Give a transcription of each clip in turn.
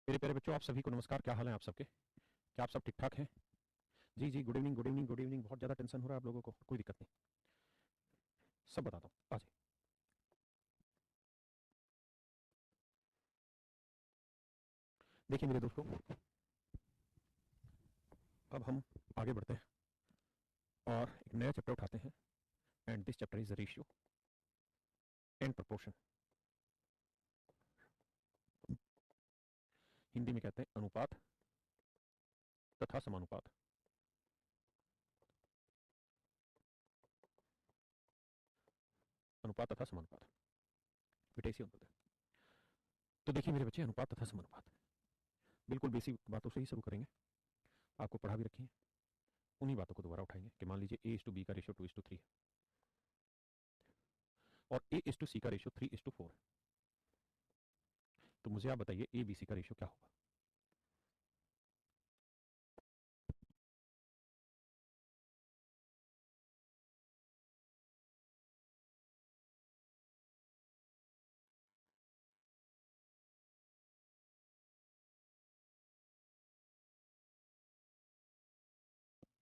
मेरे प्यारे बच्चों, आप सभी को नमस्कार। क्या हाल है आप सबके? क्या आप सब ठीक ठाक हैं? जी जी, good evening good evening good evening. बहुत ज़्यादा टेंशन हो रहा है आप लोगों को? कोई दिक्कत नहीं, सब बताता हूँ, आ जाइए। देखिए मेरे दोस्तों, अब हम आगे बढ़ते हैं और एक नया चैप्टर उठाते हैं। And this chapter is the ratio and proportion. Hindi में कहते हैं अनुपात तथा समानुपात। अनुपात तथा समानुपात, बेटे इसी होता है। तो देखिए मेरे बच्चे, अनुपात तथा समानुपात बिल्कुल बेसिक बातों से ही शुरू करेंगे। आपको पढ़ा भी रखी है, उन्हीं बातों को दोबारा उठाएंगे कि मान लीजिए ए इज टू बी का रेशियो 2:3 है और ए इज टू सी का रेशियो 3:4 है। तो मुझे आप बताइए ए बी सी का रेशियो क्या होगा?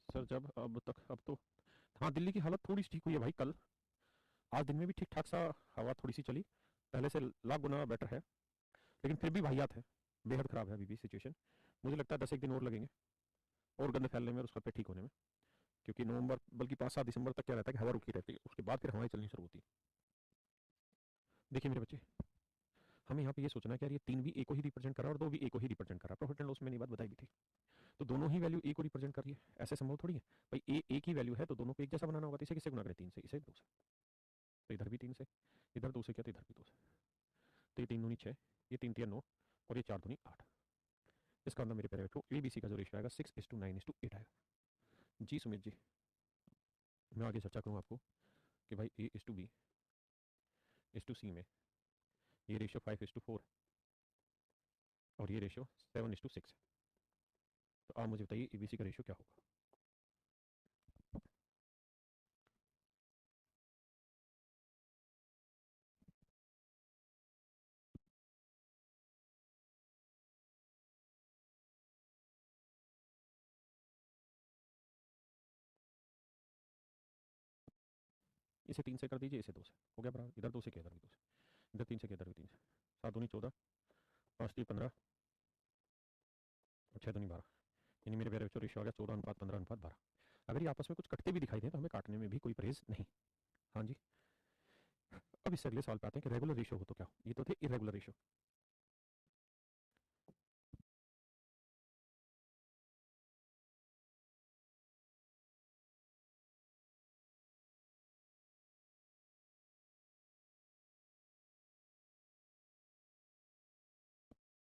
सर जब अब तक, अब तो हाँ, दिल्ली की हालत थोड़ी सी ठीक हुई है भाई। कल आज दिन में भी ठीक ठाक सा हवा थोड़ी सी चली, पहले से लाख गुना बेटर है। लेकिन फिर भी वाहियात है, बेहद खराब है अभी भी सिचुएशन। मुझे लगता है 10 एक दिन और लगेंगे और गंद फैलने में और उस पर ठीक होने में। क्योंकि नवंबर बल्कि 5-7 दिसंबर तक क्या रहता है कि हवा रुकी रहती है, उसके बाद फिर हवाएं चलनी शुरू होती है। देखिए मेरे बच्चे, हमें यहाँ पे ये सोचना है कि यार ये 3 भी ए को ही रिप्रेजेंट कर रहा है और 2 भी ए को ही रिप्रेजेंट कर रहा है। प्रॉफिट एंड लॉस में ये बात बताई भी थी। तो दोनों ही वैल्यू ए को रिप्रेजेंट कर रही है, ऐसे संभव थोड़ी है भाई। ए की वैल्यू है तो दोनों को एक जैसा बनाना होगा। तो इसे किससे गुना करें? 3 से, इसे 2 से। तो इधर भी 3 से, इधर 2 से किया तो इधर भी 2 से। तो ये 3 दूनी 6, ये 3 तिया 9 और ये 4 दूनी 8। इसका मतलब मेरे प्यारे बच्चों, ए बी सी का जो रेशियो आएगा 6:9:8 आएगा। जी सुमित जी, मैं आगे चर्चा करूँ आपको कि भाई A is to B is to C में ये रेशियो 5:4 और ये रेशियो 7:6 है। तो आप मुझे बताइए ए बी सी का रेशियो क्या होगा? इसे 3 से कर दीजिए, इसे 2 से, हो गया बराबर। इधर 2 से किया, इधर भी 2 से, इधर 3 से किया, इधर भी 3 से। 7 दूनी 14, 5 3 15 और 6 दूनी 12। यानी मेरे प्यारे बच्चों, रेशियो आ गया 14:15:12। अगर ये आपस में कुछ कटते भी दिखाई दें तो हमें काटने में भी कोई परहेज नहीं। हाँ जी। अब इससे अगले सवाल पे आते हैं कि रेगुलर रेशियो हो तो क्या हो। ये तो थे इरेगुलर रेशियो।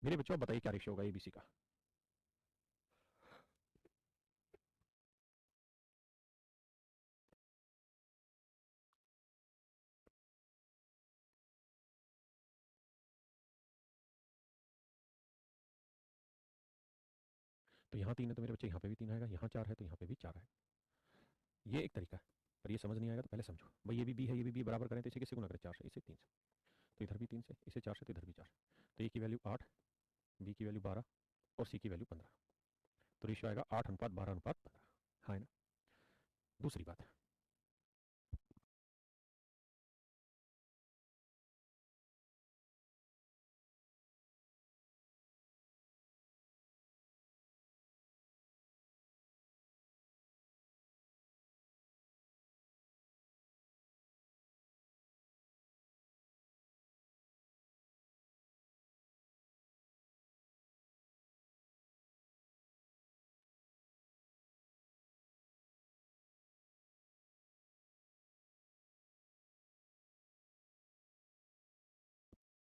मेरे बच्चों, आप बताइए क्या रेशियो होगा एबीसी का? तो यहाँ 3 है तो मेरे बच्चे यहाँ पे भी 3 आएगा, यहाँ 4 है तो यहाँ पे भी 4 आएगा। ये एक तरीका है, पर ये समझ नहीं आएगा तो पहले समझो भाई। ये भी बी है, ये भी बी, बराबर करें तो इसे किससे गुना करें? 4 से, इसे 3 से। तो इधर भी 3 से, इसे 4 से, तो इधर भी 4। तो ए की वैल्यू 8, बी की वैल्यू 12 और सी की वैल्यू 15। तो रेशियो आएगा 8:12:15। हाँ है ना? दूसरी बात,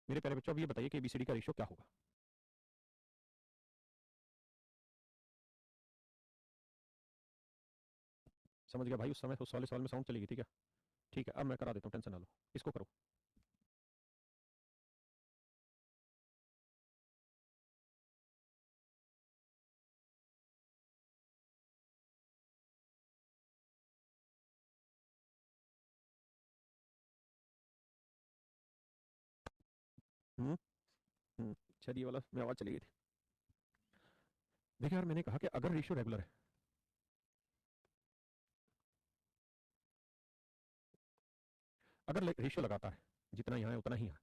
मेरे प्यारे बच्चों, अब ये बताइए कि एबीसीडी का रेशियो क्या होगा? समझ गया भाई? उस समय उस वाले सवाल में साउंड चली गई थी क्या? ठीक है, अब मैं करा देता हूँ, टेंशन ना लो। इसको करो। हम्म चलिए, वाला में आवाज चली गई थी। देखिए यार, मैंने कहा कि अगर रेशियो रेगुलर है, अगर रेशियो लगातार है, जितना यहाँ है उतना ही यहाँ,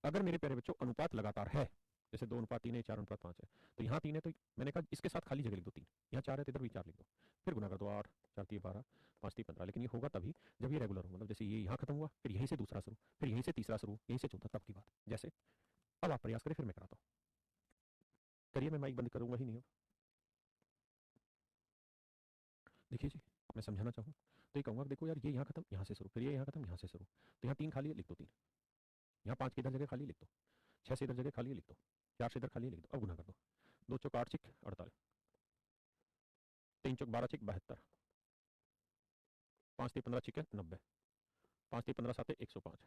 अगर मेरे प्यारे बच्चों अनुपात लगातार है, जैसे 2:3 है, 4:5 है, तो यहाँ 3 है, तो मैंने कहा इसके साथ खाली जगह लिख दो 3, यहाँ 4 है तो इधर भी 4 लिख दो, फिर गुना कर दो 8, 4×3 = 12, 5×3 = 15। लेकिन ये होगा तभी जब ये रेगुलर हो, मतलब जैसे ये यहाँ खत्म हुआ, फिर यहीं से दूसरा शुरू, फिर यहीं से तीसरा शुरू, यहीं से चौथा, तब की बात। जैसे अब आप प्रयास करें, फिर मैं कराता हूँ। करिए, मैं माइक बंद करूंगा ही नहीं अब। देखिए जी, मैं समझाना चाहूँ तो ये कहूँगा, देखो यार, ये यहाँ खत्म, यहाँ से शुरू, फिर ये यहाँ खत्म, यहाँ से शुरू, तो यहाँ 3 खाली है, लिख दो 3, यहाँ 5 की इधर जगह खाली लिख दो, 6 से इधर जगह खाली लिख दो, 4 से इधर खाली लिख दो। अब गुना कर दो, 2×4 = 8, 48, 3×4 = 12, 72, 5×3 = 15, 90, 5×3 = 15, 7, 105।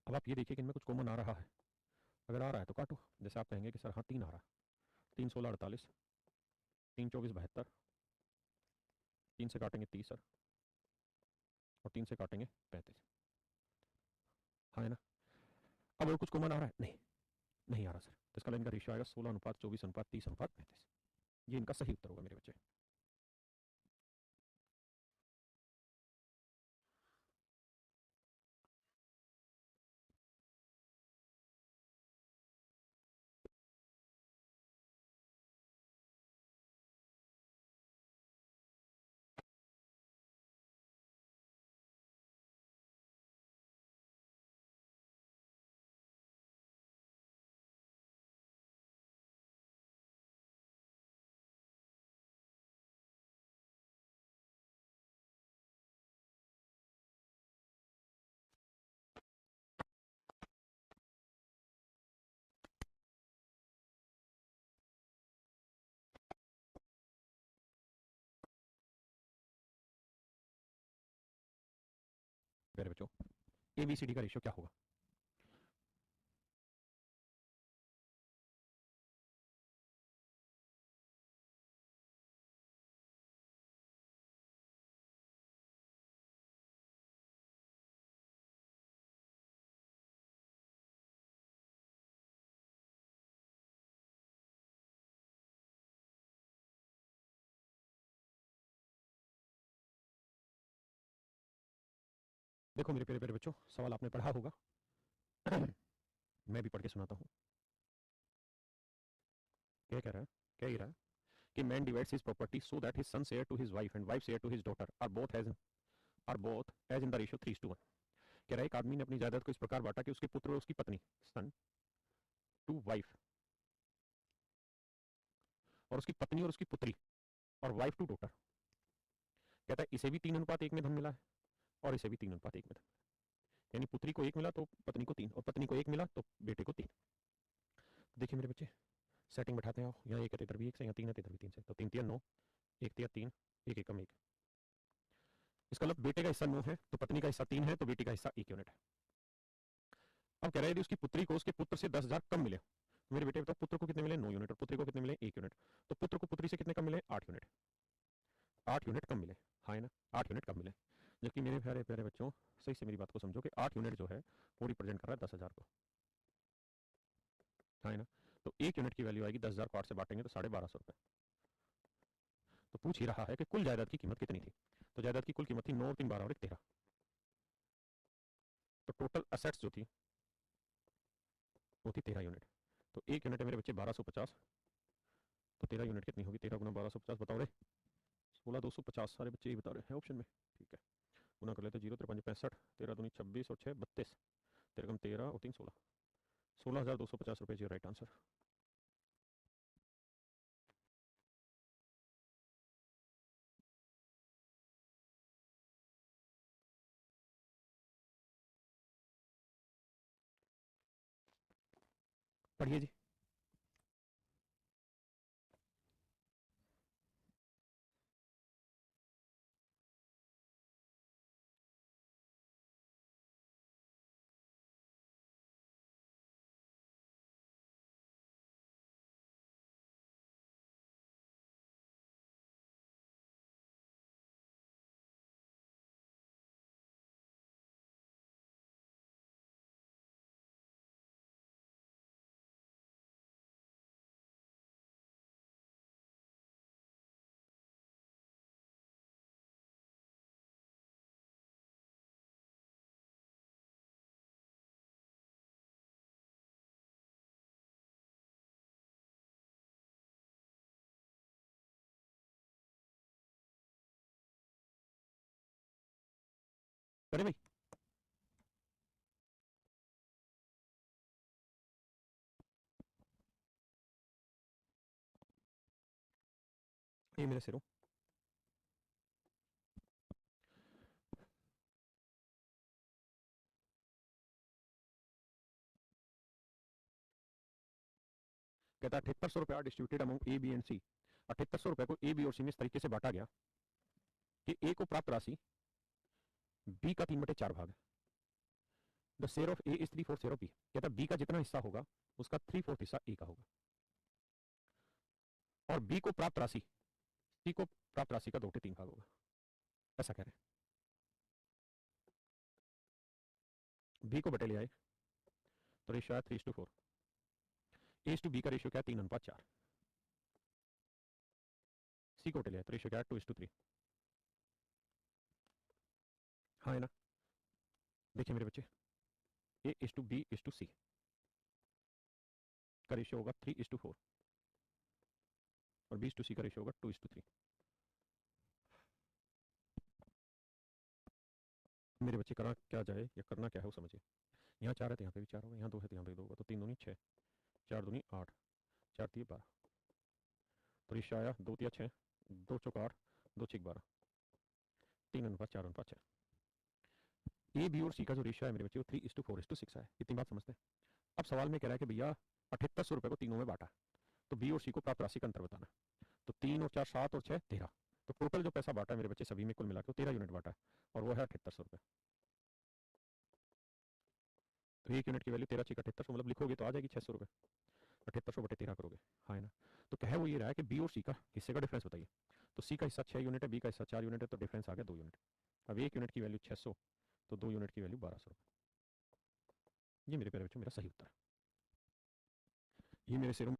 अब आप ये देखिए कि इनमें कुछ कॉमन आ रहा है, अगर आ रहा है तो काटो, जैसे आप कहेंगे कि सर हाँ 3 आ रहा है, 3×16 = 48, 3×24 = 72, 3 से काटेंगे 30 सर, और 3 से काटेंगे 35। हाँ है ना? अब और कुछ कॉमन आ रहा है? नहीं, नहीं आ रहा सर, तो इसका इनका रेशियो आएगा 16:24:30:35। ये इनका सही उत्तर होगा मेरे बच्चे। मेरे बच्चों, ABCD का रेशियो क्या होगा? देखो मेरे प्यारे प्यारे बच्चों, सवाल आपने पढ़ा होगा, मैं भी पढ़ के सुनाता हूँ। क्या कह रहा है? क्या ही रहा है कि man divides his property so that his son share to his wife and wife share to his daughter are both as in the ratio 3:1। कह रहा है एक आदमी ने अपनी जायदाद को इस प्रकार बांटा कि उसके पुत्र और उसकी पत्नी, सन टू वाइफ, और उसकी पत्नी और उसकी पुत्री, और वाइफ टू डॉटर। कहता है इसे भी 3:1 में धन मिला है, और इसे भी 3:1 में धन, यानी पुत्री को 1 मिला तो पत्नी को 3, और पत्नी को 1 मिला तो बेटे को 3। देखिए मेरे बच्चे, सेटिंग बैठाते हैं, आओ, यहाँ 1 है तो इधर भी 1 से, यहाँ 3 है तो इधर भी 3 से, तो 3×3 = 9, 1×3 = 3, 1 × 1 = 1। इसका मतलब बेटे का हिस्सा 9 है तो पत्नी का हिस्सा 3 है, तो बेटी का हिस्सा 1 यूनिट है। अब कह रहा है यदि उसकी पुत्री को उसके पुत्र से 10,000 कम मिले, तो मेरे बेटे बताओ पुत्र को कितने मिले? 9 यूनिट, और पुत्री को कितने मिले? 1 यूनिट। तो पुत्र को पुत्री से कितने कम मिले? 8 यूनिट, 8 यूनिट कम मिले। हाँ है ना, 8 यूनिट कम मिले। जबकि मेरे प्यारे प्यारे बच्चों, सही से मेरी बात को समझो कि 8 यूनिट जो है वो रिप्रेजेंट कर रहा है 10,000 को। हाँ है ना, तो 1 यूनिट की वैल्यू आएगी 10,000 को 8 से बांटेंगे तो 1250 रुपये। तो पूछ ही रहा है कि कुल जायदाद की कीमत कितनी थी, तो जायदाद की कुल कीमत थी 9 और 3 12 और 1 13। तो टोटल असेट्स जो थी वो थी 13 यूनिट। तो 1 यूनिट है मेरे बच्चे 1250, तो 13 यूनिट कितनी होगी? 13 × 1250 बताओ रे, 16,250। सारे बच्चे ही बता रहे हैं ऑप्शन में, ठीक है। गुना कर लेते, 0 3 5 65, 13 दूनी 26 और 6 32, 13 13 और 3 16, 16,250 रुपये इज योर राइट आंसर। पढ़िए जी। करे भाई? ये मेरे सिरों कहता है 7800 रुपया distributed among A B and C. 7800 रुपये को ए बी और सी में इस तरीके से बांटा गया कि ए को प्राप्त राशि बी का 3/4 भाग है। The share of A is 3/4 share of B. कहता है बी का जितना हिस्सा होगा उसका 3/4 हिस्सा ए का होगा, और बी को प्राप्त राशि सी को प्राप्त राशि का 2/3 भाग होगा, ऐसा कह रहे हैं। बी को बटे ले आए तो रेशियो है 3:4। ए टू बी का रेशियो क्या है? 3:4। सी को बटे ले आए तो रेशियो क्या है? 2:3। हाँ है ना? देखिए मेरे बच्चे, A is to B is to C का रेशियो होगा 3:4 और बी टू सी का रेशियो होगा 2:3। मेरे बच्चे करना क्या जाए या करना क्या है वो समझिए। यहाँ 4 है तो यहाँ पे भी 4 होगा, यहाँ 2 है तो यहाँ पे 2 होगा, तो 3 दूनी 6, 4 दूनी 8, 4 3 12। तो रेशियो आया 2 3 6, 2 चौक 8, 2 6 12, 3:4:6। ए बी और सी का जो रेशियो है मेरे बच्चे वो 3:4:6 है। इतनी बात समझते हैं। अब सवाल में कह रहा है कि भैया 7800 रुपये को तीनों में बांटा, तो बी और सी को प्राप्त राशि का अंतर बताना। तो 3 और 4 7 और 6 13, तो टोटल जो पैसा बांटा है मेरे बच्चे सभी में कुल मिला के 13 यूनिट बांटा है, और वो है 7800 रुपये। तो 1 यूनिट की वैल्यू 13 6 7800, मतलब लिखोगे तो आ जाएगी 600 रुपये। 7800 बटे 13 करोगे, हाँ है ना? तो कहे वो ये रहा है कि बी और सी का हिस्से का डिफरेंस बताइए। तो सी का हिस्सा 6 यूनिट है, बी का हिस्सा 4 यूनिट है, तो डिफरेंस आ गया 2 यूनिट। अब 1 यूनिट की वैल्यू 600, तो 2 यूनिट की वैल्यू 1200 रुपये। ये मेरे प्यारे बच्चों मेरा सही उत्तर है। ये मेरे सिरों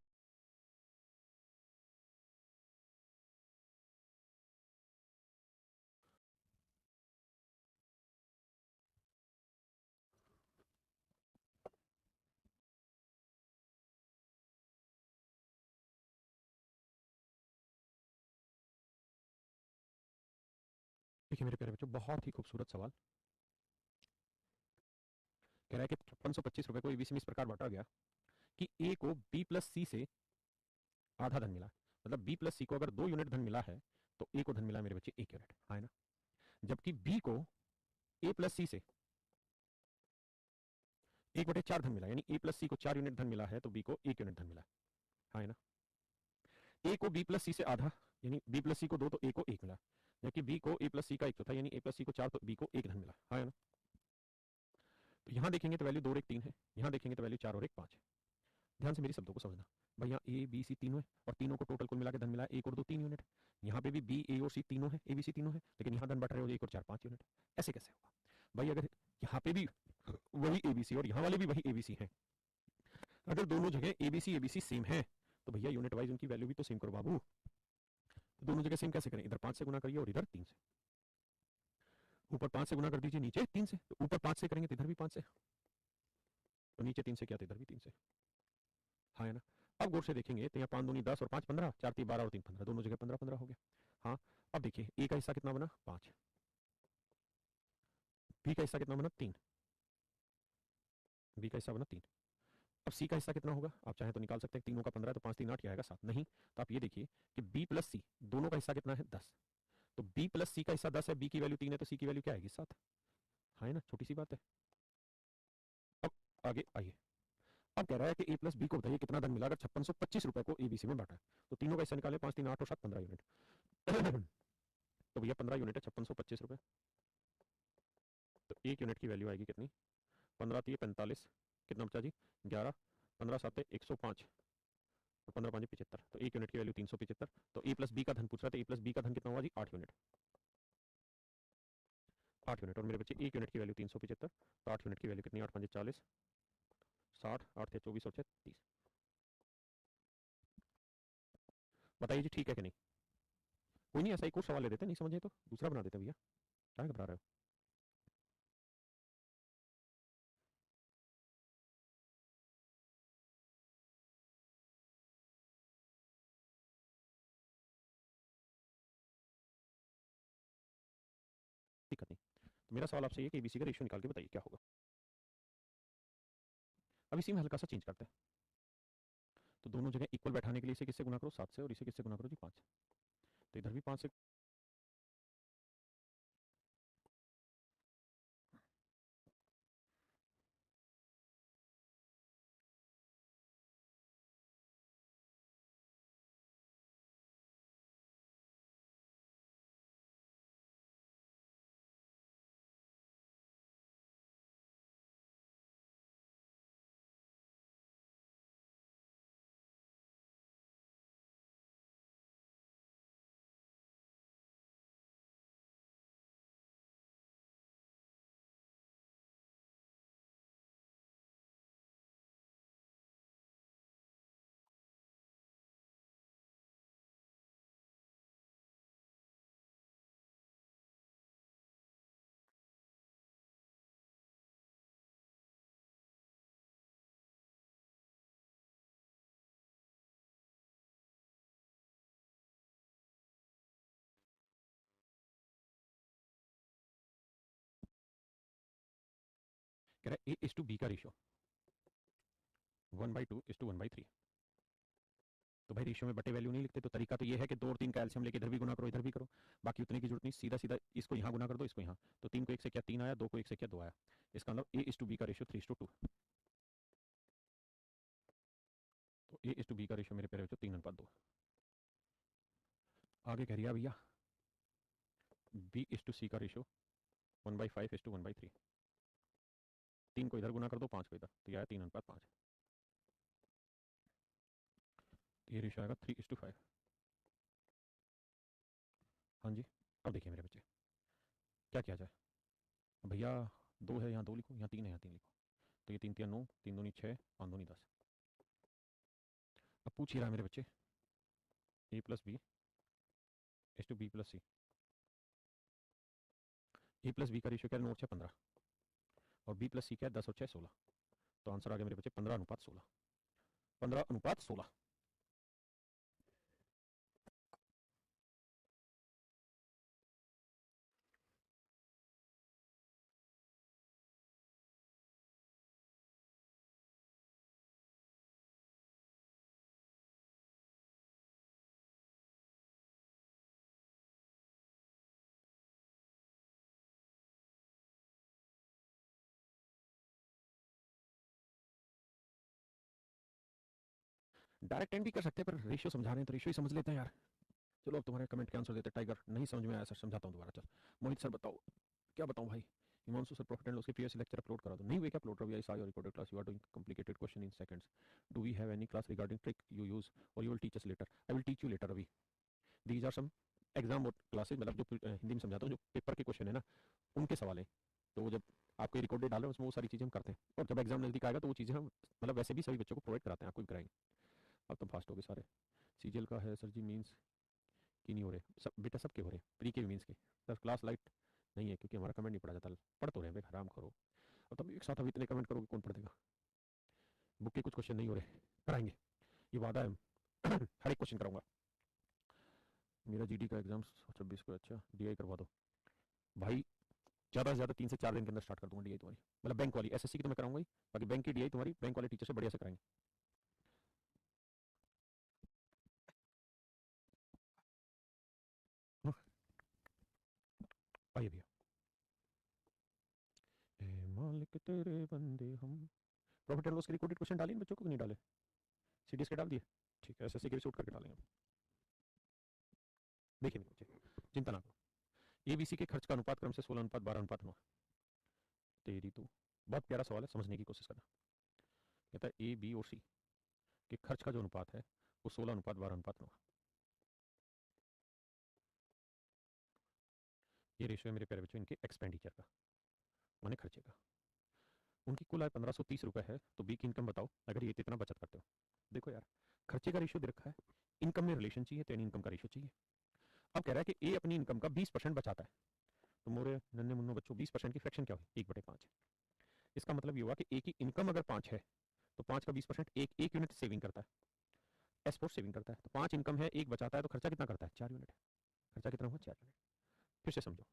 देखिए मेरे प्यारे बच्चों, बहुत ही खूबसूरत सवाल। कह रहा है कि 5625 रुपये को एबीसी में इस प्रकार बांटा गया कि ए को बी प्लस सी से आधा धन मिला। मतलब बी प्लस सी को अगर 2 यूनिट धन मिला है तो ए को धन मिला मेरे बच्चे 1 यूनिट, हाँ है ना? जबकि बी को ए प्लस सी से 1/4 धन मिला, यानी ए प्लस सी को 4 यूनिट धन मिला है तो बी को 1 यूनिट धन मिला, हाँ है ना? ए को बी प्लस सी से आधा, यानी बी प्लस सी को 2 तो ए को 1 मिला, जबकि बी को ए प्लस सी का 1/4, यानी ए प्लस सी को 4 तो बी को 1 धन मिला, हाँ है ना? तो यहाँ देखेंगे तो वैल्यू 2 और 1 3 है, यहाँ देखेंगे तो वैल्यू 4 और 1 5 है। ध्यान से मेरी शब्दों को समझना भैया, ए बी सी तीनों है और तीनों को टोटल कुल मिला के धन मिला 1 और 2 3 यूनिट। यहाँ पे भी बी ए और सी तीनों है, ए बी सी तीनों है, लेकिन यहाँ धन बढ़ रहे हो 1 और 4 5 यूनिट। ऐसे कैसे होगा भाई? अगर यहाँ पे भी वही ए बी सी और यहाँ वाले भी वही ए बी सी है, अगर दोनों जगह ए बी सी सेम है तो भैया यूनिट वाइज उनकी वैल्यू भी तो सेम करो बाबू। तो दोनों जगह सेम कैसे करें? इधर 5 से गुना करिए और इधर 3 से। ऊपर 5 से गुना कर दीजिए, नीचे 3 से। तो ऊपर 5 से करेंगे तो इधर भी 5 से, तो नीचे 3 से किया तो इधर भी 3 से, हाँ है ना? अब गौर से देखेंगे तो यहाँ 5 दूनी 10 और 5 15, 4 3 12 और 3 15, दोनों जगह 15 15 हो गया। हाँ, अब देखिए ए का हिस्सा कितना बना? 5, बी का हिस्सा कितना बना? 3, बी का हिस्सा बना 3। अब सी का हिस्सा कितना होगा? आप चाहें तो निकाल सकते हैं, तीनों का 15 तो 5 3 8 आएगा 7, नहीं तो आप ये देखिए कि बी प्लस सी दोनों का हिस्सा कितना है? 10। तो बी प्लस सी का हिस्सा 10 है, बी की वैल्यू 3 है, तो सी की वैल्यू क्या आएगी? 7, हाँ है ना? छोटी सी बात है। अब आगे आइए, अब कह रहा है कि ए प्लस बी को बताइए कितना धन मिला अगर 5625 रुपए को एबीसी में बांटा है। तो तीनों का हिस्सा निकाले, 5 3 8 और 7 15 यूनिट। तो भैया 15 यूनिट है 5625 रुपए, तो 1 यूनिट की वैल्यू आएगी कितनी? 15 3 45, कितना बचा जी? 11, 15 7 105 और 15 5 75, तो 1 यूनिट की वैल्यू 375। तो ए प्लस बी का धन पूछ रहा था, ए प्लस बी का धन कितना होगा जी? 8 यूनिट, 8 यूनिट। और मेरे बच्चे 1 यूनिट की वैल्यू 375, तो 8 यूनिट की वैल्यू कितनी? 8 5 40, 60, 8 थे 24 और 6 30। बताइए जी ठीक है कि नहीं? कोई नहीं, ऐसा एक और सवाल ले देते, नहीं समझे तो दूसरा बना देते भैया, क्या घबरा रहे हो? दिक्कत नहीं। तो मेरा सवाल आपसे ये कि एबीसी का रेशियो निकाल के बताइए क्या होगा। अब इसी में हल्का सा चेंज करते हैं, तो दोनों जगह इक्वल बैठाने के लिए इसे किससे गुना करो 7 से, और इसे किससे गुना करो जी 5 से। तो इधर भी 5 से, कह रहा है ए इज टू बी का रेशियो 1/2 is to 1/3। तो भाई रेशियो में बटे वैल्यू नहीं लिखते, तो तरीका तो ये है कि 2 और 3 का एलसीएम लेके इधर भी गुना करो इधर भी करो, बाकी उतने की जरूरत नहीं, सीधा सीधा इसको यहाँ गुना कर दो, इसको यहाँ, तो 3 को 1 से क्या 3 आया, 2 को 1 से क्या 2 आया। इसका मतलब ए इज टू बी का रेशियो 3:2। तो ए इज टू बी का रेशियो मेरे पेरे 3:2। आगे कह रही है भैया बी इज टू सी का रेशियो 1/5 is to 1/3। 3 को इधर गुना कर दो, 5 को इधर, तो यह आया 3:5। तो ये रेशियो आएगा 3:5। हाँ जी, अब देखिए मेरे बच्चे क्या किया जाए। भैया 2 है यहाँ 2 लिखो, यहाँ 3 है यहाँ 3 लिखो, तो ये 3 3 9, 3 दूनी 6, 5 दूनी 10। अब पूछ ही रहा है मेरे बच्चे A plus B is to B plus C. A plus B का रेशियो क्या है, 9/6 15, और बी प्लस सी क्या है 10/6 16। तो आंसर आ गया मेरे बच्चे 15:16। 15:16। डायरेक्ट एंड भी कर सकते हैं, पर रेशियो समझा रहे हैं तो रेशियो ही समझ लेते हैं यार। चलो अब तुम्हारे कमेंट के आंसर देते हैं। टाइगर नहीं समझ में आया सर, समझाता हूँ दोबारा। चल मोहित सर बताओ, क्या बताऊँ भाई। Himanshu sir profit and loss के प्रीवियस लेक्चर अपलोड करा दो। नहीं हुए क्या upload? Ravi I saw your recorded class, you are doing complicated question in seconds, do we have any class regarding trick you use और you will teach us later? I will teach you later Ravi. These are some exam classes, मतलब जो हिंदी में समझाता हूँ, जो paper के question है ना उनके सवाल हैं। तो वो जब आपको रिकॉर्डेड डाल रहे हैं उसमें वो सारी चीज़ें हम करते हैं, और जब एग्जाम नजदीक आएगा तो वो चीज़ें हम मतलब वैसे भी सभी बच्चों को प्रोवाइड कराते हैं, आपको भी कराएंगे। अब तो फास्ट हो गए सारे। सीजीएल का है सर जी, मीन्स की नहीं हो रहे सब बेटा, सबके हो रहे हैं, प्री के भी मीन्स के। सर क्लास लाइट नहीं है क्योंकि हमारा कमेंट नहीं पढ़ा जाता, पढ़ तो रहे हैं भाई, हराम करो। और तब एक साथ अब इतने कमेंट करोगे कौन पढ़ देगा। बुक के कुछ क्वेश्चन नहीं हो रहे, कराएंगे, ये वादा है। हर एक क्वेश्चन कराऊंगा। मेरा जीडी का एग्जाम 26 को, अच्छा डीआई करवा दो भाई। ज़्यादा से ज़्यादा 3 से 4 दिन के अंदर स्टार्ट कर दूंगा डीआई तुम्हारी, मतलब बैंक वाली। एसएससी की तो मैं कराऊंगा ही, बाकी बैंक की डीआई तुम्हारी बैंक वाले टीचर से बढ़िया से कराएंगे। हाँ, आइए भैया। ए मालिक तेरे बंदे हम। प्रॉफिट एंड लॉस के रिकॉर्डेड क्वेश्चन डाले इन बच्चों को कि नहीं डाले? सीडीएस के डाल दिए? ठीक है, एसएससी के भी शूट करके डालेंगे। देखिए मेरे बच्चे चिंता ना करो। एबीसी के खर्च का अनुपात क्रम से 16:12:9। तेरी तो बहुत प्यारा सवाल है, समझने की कोशिश करना। कहता है ए बी और सी के खर्च का जो अनुपात है वो 16:12:9। ये रेशियो है मेरे प्यारे बच्चों इनके एक्सपेंडिचर का, माने खर्चे का। उनकी कुल आय 1530 रुपये है, तो बी की इनकम बताओ अगर ये इतना बचत करते हो। देखो यार, खर्चे का रेशियो दे रखा है, इनकम में रिलेशन चाहिए तो इनकम का रेशियो चाहिए। अब कह रहा है कि ए अपनी इनकम का 20% बचाता है, तो मोरे नन्हे मुन्नो बच्चों 20% की फ्रैक्शन क्या हुई? 1/5। इसका मतलब ये हुआ कि ए की इनकम अगर 5 है तो 5 का 20% एक यूनिट सेविंग करता है, एस फोर सेविंग करता है। तो 5 इनकम है, 1 बचाता है, तो खर्चा कितना करता है? 4 यूनिट। खर्चा कितना हुआ? 4 यूनिट। फिर से समझो,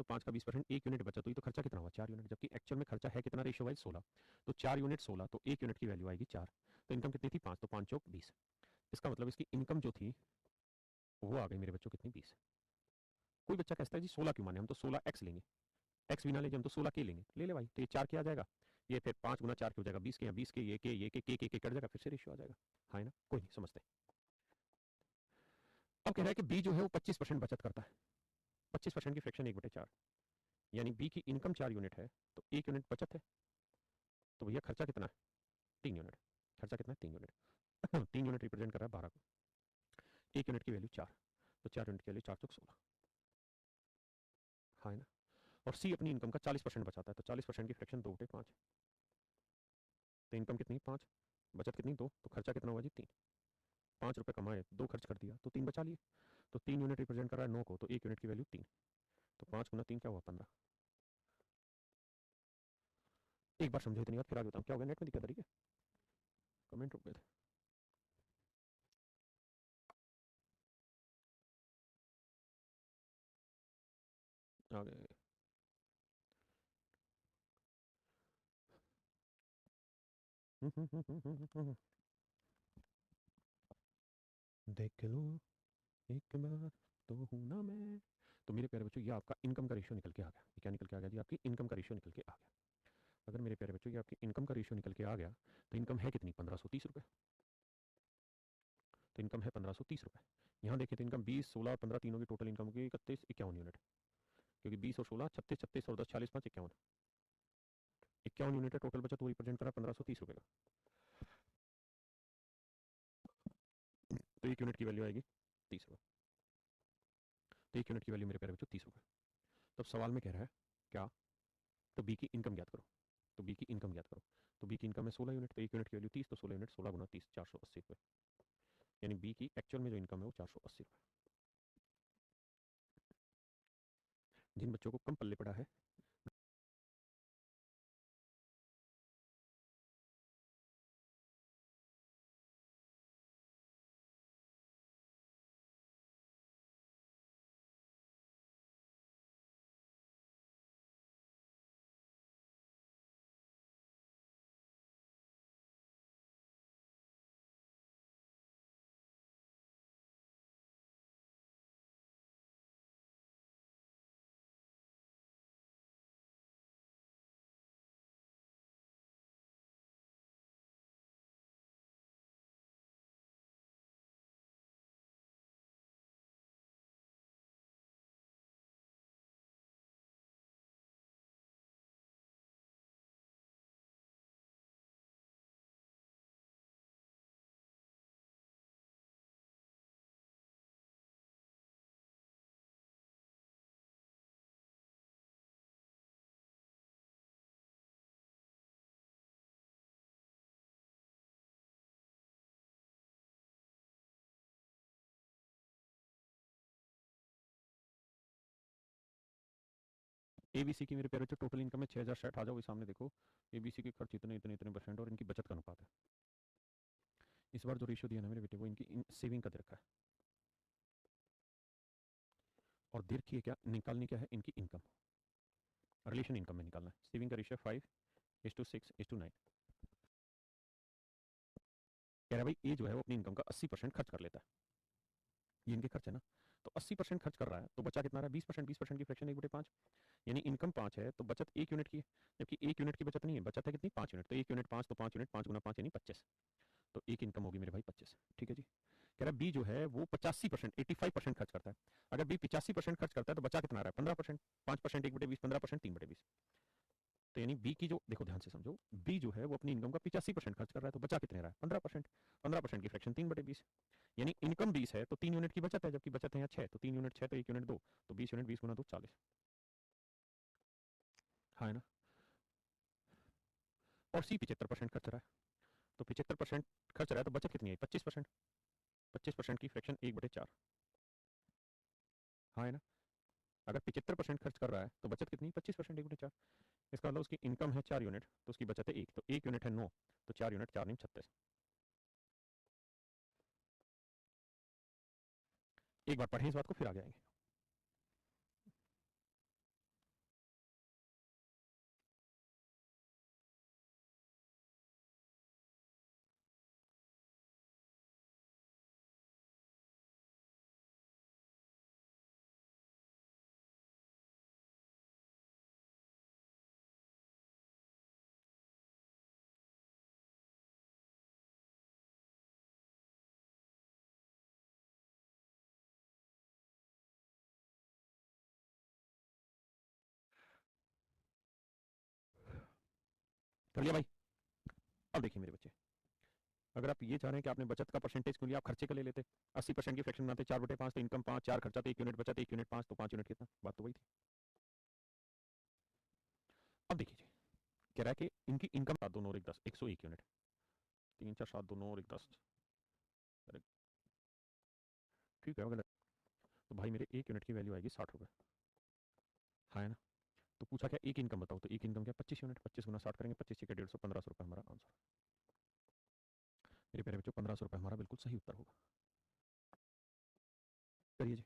तो 5 का 20%, 1 यूनिट बचत हुई तो खर्चा कितना हुआ 4 यूनिट, जबकि एक्चुअल में खर्चा है कितना रेशियो वाइज 16, तो 4 यूनिट 16, तो 1 यूनिट की वैल्यू आएगी 4। तो इनकम कितनी थी 5, तो 5 चौक 20। इसका मतलब इसकी इनकम जो थी वो आ गई मेरे बच्चों कितनी 20। कोई बच्चा कहता है जी 16 क्यों माने, हम तो 16x लेंगे, एक्स भी ना लेंगे हम तो 16 के लेंगे, ले ले भाई। तो ये 4 के आ जाएगा, ये फिर 5 गुना 4 के हो जाएगा 20 के, या 20 के ये के कट जाएगा, फिर से रेशियो आ जाएगा। हाँ है ना, कोई नहीं समझते। अब कह रहा है कि बी जो है वो 25% बचत करता है, 25% की फ्रैक्शन 1/4, यानी बी की इनकम 4 यूनिट है तो 1 यूनिट बचत है, तो भैया खर्चा कितना है 3 यूनिट। खर्चा कितना है 3 यूनिट 3 यूनिट रिप्रेजेंट कर रहा है 12 को, 1 यूनिट की वैल्यू 4, तो 4 यूनिट की वैल्यू 4 चौक 16। हाँ है ना। और सी अपनी इनकम का 40% बचाता है, तो 40% की फ्रैक्शन 2/5, तो इनकम कितनी 5, बचत कितनी 2, तो खर्चा कितना हुआ जी 3। 5 रुपये कमाए 2 खर्च कर दिया तो 3 बचा लिए, तो 3 यूनिट रिप्रेजेंट कर रहा है 9 को, तो 1 यूनिट की वैल्यू 3, तो 5 गुना 3 क्या हुआ 15। एक बार समझो इतनी बात, फिर आगे बताऊँ क्या हो गया, नेट में दिक्कत आ रही है, कमेंट रुक गए थे। आगे देख लो एक बार तो हूं ना मैं। तो मेरे प्यारे बच्चों ये आपका इनकम का रेशियो निकल के आ गया, ये क्या निकल के आ गया जी, आपकी इनकम का रेशियो निकल के आ गया। अगर मेरे प्यारे बच्चों ये आपकी इनकम का रेशियो निकल के आ गया, तो इनकम है कितनी 1530 रुपये, तो इनकम है 1530 रुपये। यहाँ देखिए तो इनकम 20 16 15 तीनों की टोटल इनकम होगी 31 51 यूनिट, क्योंकि 20 और 16 36 36 और 10 40 5 51, 51 यूनिट है टोटल बचत, वो रिप्रेजेंट करा 1530 रुपये का। तो 1 यूनिट की वैल्यू आएगी 30 रुपये, तो 1 यूनिट की वैल्यू मेरे प्यारे बच्चों 30 रुपये। तब सवाल में कह रहा है क्या, तो बी की इनकम ज्ञात करो, तो बी की इनकम ज्ञात करो, तो बी की इनकम है 16 यूनिट, तो 1 यूनिट की वैल्यू 30, तो 16 यूनिट 16 गुना 30 480 रुपये, यानी बी की एक्चुअल में जो इनकम है वो 480 रुपये। जिन बच्चों को कम पल्ले पड़ा है, एबीसी की मेरे प्यारे बच्चों टोटल इनकम है 6060, आ जाओ सामने देखो, एबीसी के खर्च इतने इतने इतने परसेंट और इनकी बचत का अनुपात है। इस बार जो रेशियो दिया ना मेरे बेटे वो इनकी सेविंग का दे रखा है, और दे रखी है क्या, निकालनी क्या है इनकी इनकम, रिलेशन इनकम में निकालना है। सेविंग का रेशियो 5:6:9। कह रहा है भाई ए जो है वो अपनी इनकम का 80% खर्च कर लेता है, ये इनके खर्च है ना, तो 80% खर्च कर रहा है तो बचा कितना रहा है 20%, 20% की फ्रैक्शन 1/5, यानी इनकम 5 है तो बचत 1 यूनिट की है, जबकि 1 यूनिट की बचत नहीं है, बचत है कितनी 5 यूनिट, तो 1 यूनिट 5, तो 5 यूनिट 5 गुना 5 यानी 25, तो एक इनकम होगी मेरे भाई 25। ठीक है जी। कह रहा है बी जो है वो 85% 85% खर्च करता है, अगर बी 85% खर्च करता है तो बचा कितना रहा है 15%, 5% 1/20, 15% 3/20, तो यानी बी की जो, देखो ध्यान से समझो, बी जो है वो अपनी इनकम का 85% खर्च कर रहा है तो बचा कितने रहा है 15%, 15% की फ्रैक्शन 3/20, यानी इनकम 20 है तो 3 यूनिट की बचत है, जबकि बचत है यहाँ 6, तो 3 यूनिट 6 तो 1 यूनिट 2, तो 20 यूनिट 20 गुना 2 40। हाँ है ना। और सी 75% खर्च रहा है, तो 75% खर्च रहा है तो बचत कितनी है 25%, 25% की फ्रैक्शन 1/4। हाँ है ना। अगर 75% खर्च कर रहा है तो बचत कितनी 25% 1/4, इसका मतलब उसकी इनकम है 4 यूनिट तो उसकी बचत है 1, तो 1 यूनिट है 9, तो 4 यूनिट 4 9 36। एक बार पढ़ें इस बात को फिर आगे आएंगे। कर लिया भाई। अब देखिए मेरे बच्चे, अगर आप ये चाह रहे हैं कि आपने बचत का परसेंटेज क्यों लिया, आप खर्चे का ले लेते। 80% की फ्रैक्शन बनाते, 4/5, तो इनकम 5, 4 खर्चा, तो 1 यूनिट बचत, 1 यूनिट 5, तो 5 यूनिट कितना, बात तो वही थी। अब देखिए जी, कह रहा है कि इनकी इनकम 7 2 9 और 1 10, 101 यूनिट, 3 4 7 2 9 और 1 10। अरे ठीक है, गलत। तो भाई मेरे 1 यूनिट की वैल्यू आएगी 60 रुपये, हाँ है ना। तो पूछा क्या एक इनकम बताओ, तो एक इनकम क्या 25 यूनिट, 25 गुना 60 करेंगे, 25 के 150, 1500 रुपये हमारा आंसर। मेरे प्यारे बच्चों 1500 रुपये हमारा बिल्कुल सही उत्तर होगा। करिए जी।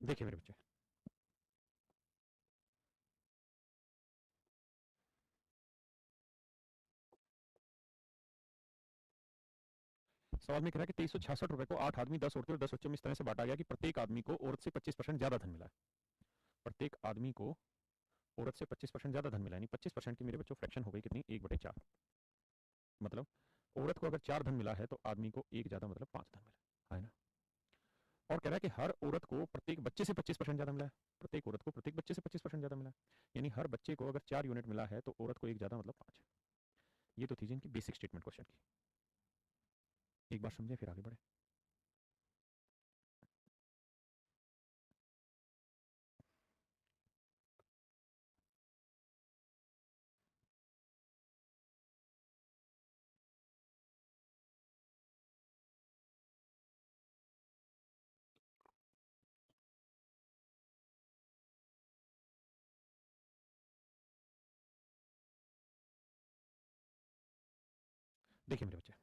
देखिए मेरे बच्चे, सवाल में कह रहा है कि 2366 रुपये को 8 आदमी, 10 औरतें और 10 बच्चों में इस तरह से बांटा गया कि प्रत्येक आदमी को औरत से 25% ज्यादा धन मिला है। प्रत्येक आदमी को औरत से 25% ज्यादा धन मिला, यानी 25% की मेरे बच्चों फ्रैक्शन हो गई कितनी, 1/4। मतलब औरत को अगर 4 धन मिला है तो आदमी को 1 ज्यादा, मतलब 5 धन मिला है ना। और कह रहा है कि हर औरत को प्रत्येक बच्चे से 25% ज्यादा मिला है। प्रत्येक औरत को प्रत्येक बच्चे से 25% ज्यादा मिला है, यानी हर बच्चे को अगर 4 यूनिट मिला है तो औरत को 1 ज्यादा, मतलब 5। ये तो थी जी इनकी बेसिक स्टेटमेंट क्वेश्चन की। एक बार समझे फिर आगे बढ़े। देखिए मेरे बच्चे,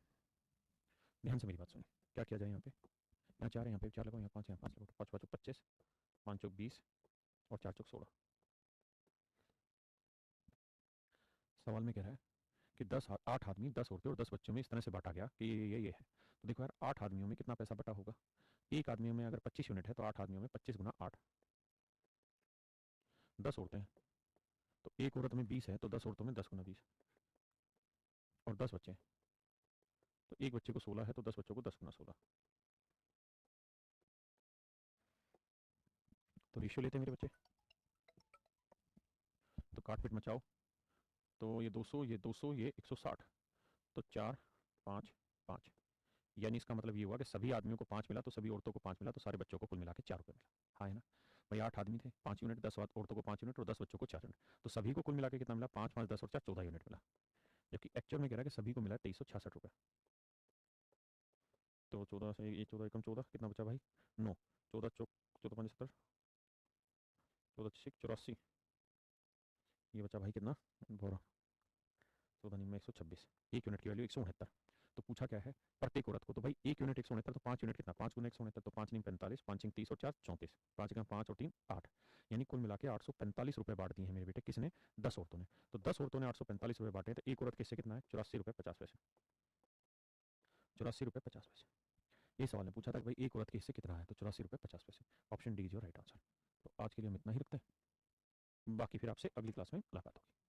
ध्यान से मेरी बात सुनिए। क्या किया जाए यहाँ पे, यहाँ 4 है, यहाँ पे 4 लगाओ, यहाँ 5 है, यहाँ 5 लगाओ, 5 5 25, 5 चौक 20 और 4 चौक 16। सवाल में कह रहा है कि 8 आदमी, 10 औरतें और 10 बच्चों में इस तरह से बांटा गया कि ये है। तो देखो यार, 8 आदमियों में कितना पैसा बटा होगा। एक आदमियों में अगर 25 यूनिट है तो 8 आदमियों में 25 गुना 8। 10 औरतें हैं तो एक औरत में 20 है, तो 10 औरतों में 10 गुना 20। और 10 बच्चे हैं तो एक बच्चे को 16 है, तो 10 बच्चों को 10 गुना 16। तो रेशियो लेते हैं मेरे बच्चे, तो काट पीट मचाओ। तो ये 200, ये 200, ये 160, तो 4 5 5, यानी इसका मतलब ये हुआ कि सभी आदमियों को 5 मिला, तो सभी औरतों को 5 मिला, तो सारे बच्चों को कुल मिला के 4 रुपये मिला। हाँ है ना भाई, 8 आदमी थे, 5 यूनिट, 10 औरतों को 5 यूनिट और 10 बच्चों को 4 यूनिट, तो सभी को कुल मिला के कितना मिला, 5 5 10 और 4 14 यूनिट मिला। जबकि एक्चुअल में कह रहा है कि सभी को मिला 2366 रुपये। तो 14 से ये 14 एकम 14, कितना बचा भाई, 9। 14 चौक 14 5 70, 14 6 84, ये बचा भाई कितना, 12। 14 में 126, 1 यूनिट की वैल्यू 169। तो पूछा क्या है प्रत्येक औरत को, तो भाई 1 यूनिट 169, तो 5 यूनिट कितना, 5 गुना 169, तो 5 नहीं 45, 5 30 और 4 34, 5 का 5 और 3 8, यानी कुल मिला के 845 रुपये बांट दिए हैं मेरे बेटे किसने, 10 औरतों ने। तो 10 औरतों ने 845 रुपये बांटे, तो एक औरत किससे कितना है, 84 रुपये 50 पैसे, 84 रुपये 50 पैसे। ये सवाल ने पूछा था कि भाई एक औरत के हिस्से कितना है, तो 84 रुपये 50 पैसे। Option D is your right answer. तो आज के लिए हम इतना ही रखते हैं, बाकी फिर आपसे अगली क्लास में मुलाकात होगी।